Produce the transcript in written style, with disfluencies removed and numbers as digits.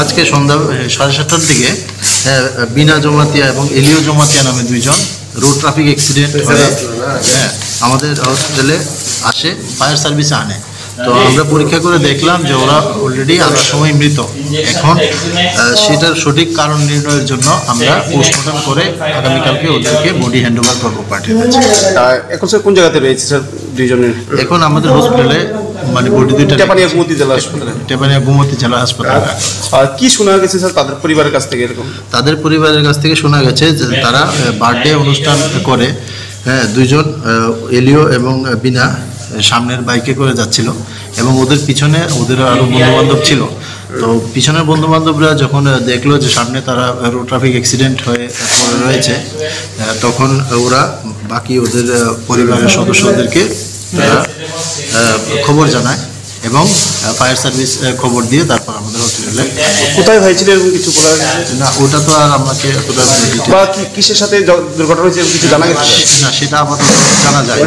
আজকে সন্ধ্যা 7:30টার দিকে বিনা জমাতিয়া এবং এলিও জমাতিয়া নামে দুইজন রোড ট্রাফিক অ্যাক্সিডেন্ট হয়ে আমাদের হসপিটালে আসে, ফায়ার সার্ভিসে আনে। তো আমরা পরীক্ষা করে দেখলাম যে ওরা অলরেডি আনার সময় মৃত। এখন সেটার সঠিক কারণ নির্ণয়ের জন্য আমরা পোস্টমর্টম করে আগামীকালকে ওদেরকে বডি হ্যান্ড ওভার করবো পার্টির কাছে। এখন স্যার কোন জায়গাতে রয়েছে স্যার দুইজনের? এখন আমাদের হসপিটালে মানে বডি দুইটা টেপানিয়া গোমতী জেলা হাসপাতালে। টেপানিয়া গোমতী জেলা হাসপাতালে। আর কি শোনা গেছে স্যার তাদের পরিবারের কাছ থেকে? এরকম তাদের পরিবারের কাছ থেকে শোনা গেছে যে তারা বার্থডে অনুষ্ঠান করে, দুইজন এলিও এবং বিনা সামনের বাইকে করে যাচ্ছিল এবং ওদের পিছনে ওদের আরও বন্ধুবান্ধব ছিল। তো পিছনের বন্ধুবান্ধবরা যখন দেখলো যে সামনে তারা রোড ট্রাফিক অ্যাক্সিডেন্ট হয়ে পড়ে রয়েছে, তখন ওরা বাকি ওদের পরিবারের সদস্যদেরকে খবর জানায় এবং ফায়ার সার্ভিস খবর দিয়ে তারপর আমাদের হসপিটালে। কোথায় হয়েছিল এরকম কিছু বলা না, ওটা তো আর আমাকে এতটা কিসের সাথে দুর্ঘটনা হয়েছে কিছু জানা গেছে না, সেটা আপাতত জানা যায়।